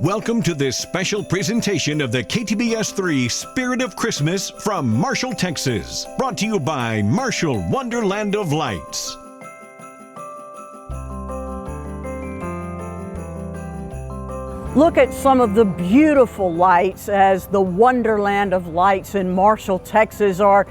Welcome to this special presentation of the KTBS3 Spirit of Christmas from Marshall, Texas. Brought to you by Marshall Wonderland of Lights. Look at some of the beautiful lights as the Wonderland of Lights in Marshall, Texas are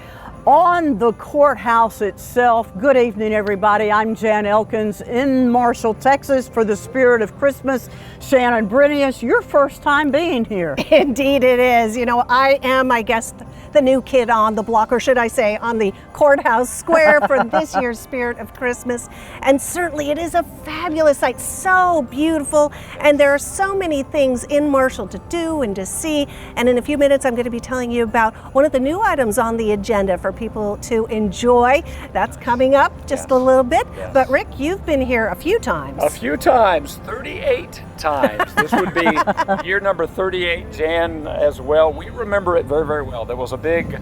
on the courthouse itself. Good evening, everybody. I'm Jan Elkins in Marshall, Texas for the Spirit of Christmas. Shannon Brinius, your first time being here. Indeed it is. You know, I am, I guess, the new kid on the block, or should I say on the courthouse square for this year's Spirit of Christmas. And certainly it is a fabulous sight, so beautiful. And there are so many things in Marshall to do and to see. And in a few minutes, I'm going to be telling you about one of the new items on the agenda for people to enjoy. That's coming up just a little bit. Yes. But Rick, you've been here a few times. A few times, 38 times. This would be year number 38, Jan, as well. We remember it very, very well. There was a big,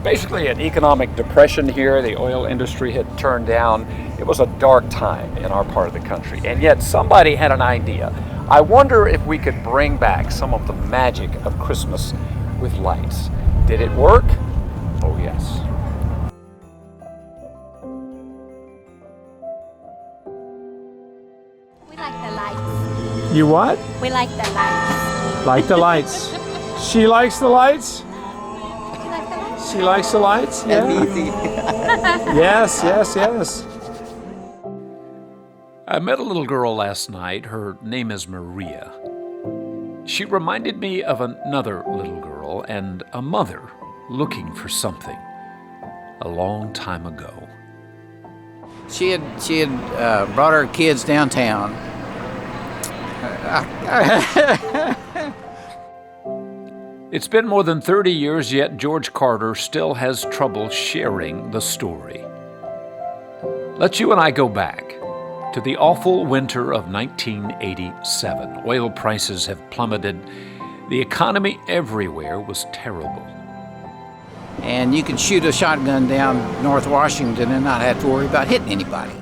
basically an economic depression here. The oil industry had turned down. It was a dark time in our part of the country. And yet somebody had an idea. I wonder if we could bring back some of the magic of Christmas with lights. Did it work? Oh, yes. We like the lights. You what? We like the lights. Like the lights. She likes the lights? You like the lights? She likes the lights? Yeah. Easy. Yes, yes, yes. I met a little girl last night. Her name is Maria. She reminded me of another little girl and a mother looking for something a long time ago. She had brought her kids downtown. It's been more than 30 years, yet George Carter still has trouble sharing the story. Let's you and I go back to the awful winter of 1987. Oil prices have plummeted. The economy everywhere was terrible. And you could shoot a shotgun down North Washington and not have to worry about hitting anybody.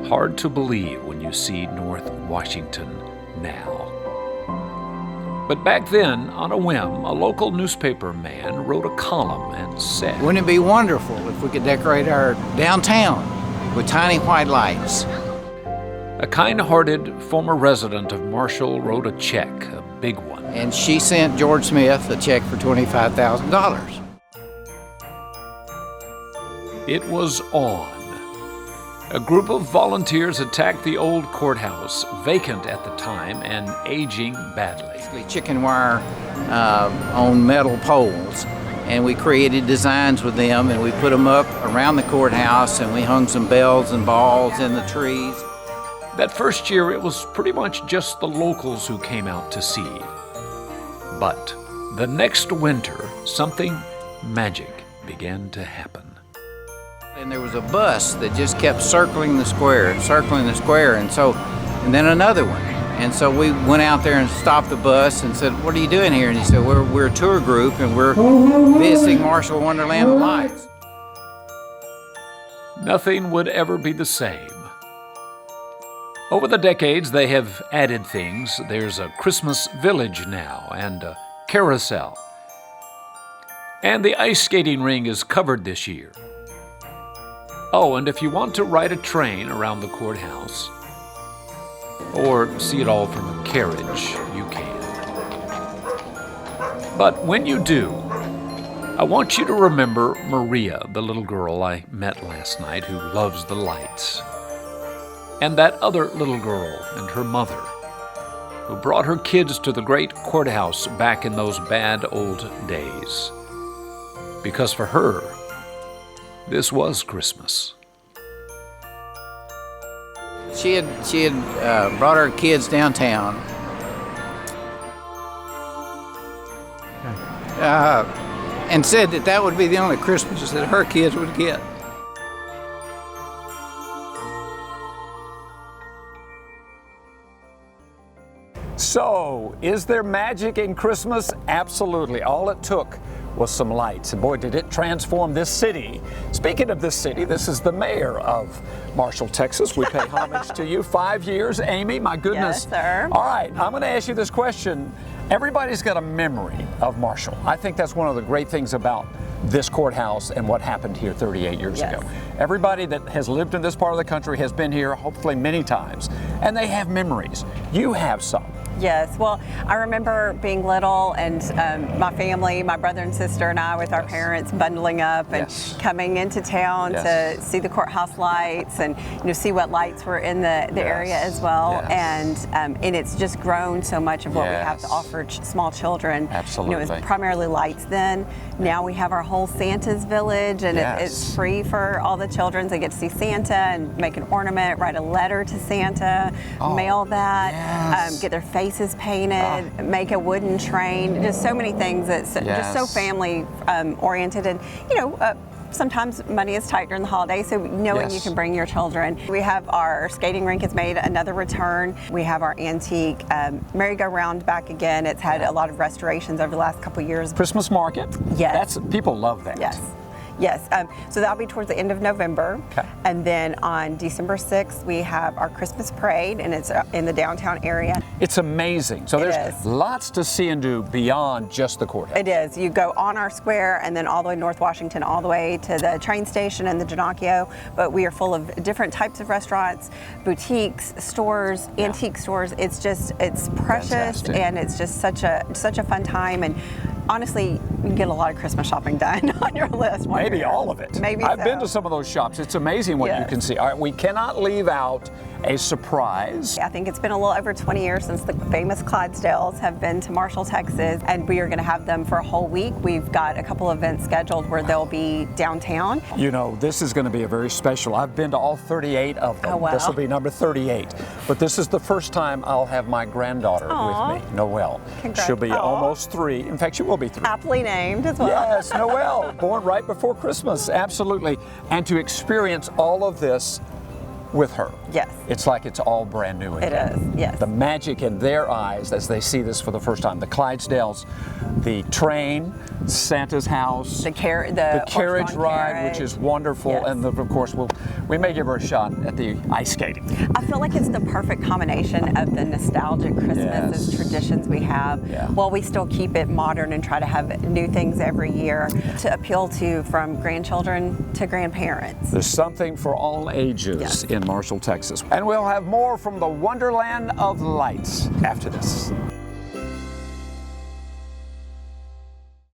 Hard to believe when you see North Washington now. But back then, on a whim, a local newspaper man wrote a column and said, Wouldn't it be wonderful if we could decorate our downtown with tiny white lights? A kind-hearted former resident of Marshall wrote a check, a big one. And she sent George Smith a check for $25,000. It was on. A group of volunteers attacked the old courthouse, vacant at the time and aging badly. Chicken wire on metal poles. And we created designs with them, and we put them up around the courthouse, and we hung some bells and balls in the trees. That first year, it was pretty much just the locals who came out to see. But the next winter, something magic began to happen. And there was a bus that just kept circling the square, and then another one. And so we went out there and stopped the bus and said, "What are you doing here?" And he said, we're a tour group and we're visiting Marshall Wonderland of Lights. Nothing would ever be the same. Over the decades, they have added things. There's a Christmas village now and a carousel. And the ice skating ring is covered this year. Oh, and if you want to ride a train around the courthouse, or see it all from a carriage, you can. But when you do, I want you to remember Maria, the little girl I met last night who loves the lights, and that other little girl and her mother who brought her kids to the great courthouse back in those bad old days. Because for her, this was Christmas. She had brought her kids downtown. And said that would be the only Christmas that her kids would get. So, is there magic in Christmas? Absolutely. All it took was some lights. And boy, did it transform this city. Speaking of this city, this is the mayor of Marshall, Texas. We pay homage to you. 5 years, Amy, my goodness. Yes, sir. All right, I'm going to ask you this question. Everybody's got a memory of Marshall. I think that's one of the great things about this courthouse and what happened here 38 years Yes. ago. Everybody that has lived in this part of the country has been here hopefully many times, and they have memories. You have some. Yes, well, I remember being little and my family, my brother and sister and I with our parents bundling up and Yes. coming into town Yes. to see the courthouse lights and see what lights were in the area as well. Yes. And it's just grown so much of what we have to Yes. offer small children. Absolutely. It was primarily lights then. Now we have our whole Santa's Village, and Yes. it's free for all the children. They get to see Santa and make an ornament, write a letter to Santa, mail that, yes. get their faces painted, make a wooden train, just so many things that's just so Yes. family oriented. And sometimes money is tight during the holidays, so knowing Yes. you can bring your children. We have our skating rink has made another return. We have our antique merry-go-round back again. It's had a lot of restorations over the last couple of years. Christmas market. Yes. People love that. Yes. Yes, so that'll be towards the end of November. Okay. And then on December 6th, we have our Christmas parade, and it's in the downtown area. It's amazing. So It there's is. lots to see and do beyond just the courthouse. It is. You go on our square and then all the way to North Washington, all the way to the train station and the Janacchio. But we are full of different types of restaurants, boutiques, stores, antique stores. It's precious. Fantastic. And it's just such a fun time. And honestly, you can get a lot of Christmas shopping done on your list. while Maybe you're here. all of it. Maybe I've so. been to some of those shops. It's amazing what you Yes. can see. All right, we cannot leave out a surprise. I think it's been a little over 20 years since the famous Clydesdales have been to Marshall, Texas, and we are going to have them for a whole week. We've got a couple events scheduled where they'll be downtown. You know, this is going to be a very special. I've been to all 38 of them. Oh, wow. This will be number 38. But this is the first time I'll have my granddaughter Aw. with me, Noelle. Congrats. She'll be Aw. almost 3. In fact, she will be 3. Aptly named as well. Yes, Noelle, born right before Christmas, absolutely. And to experience all of this with her. Yes. It's like it's all brand new It again. is, yes. The magic in their eyes as they see this for the first time. The Clydesdales, the train, Santa's house, The carriage ride, carriage. which is wonderful, Yes. and of course we may give her a shot at the ice skating. I feel like it's the perfect combination of the nostalgic Christmas Yes. and traditions we have, Yeah. while we still keep it modern and try to have new things every year to appeal to, from grandchildren to grandparents. There's something for all ages Yes. in Marshall, Texas. And we'll have more from the Wonderland of Lights after this.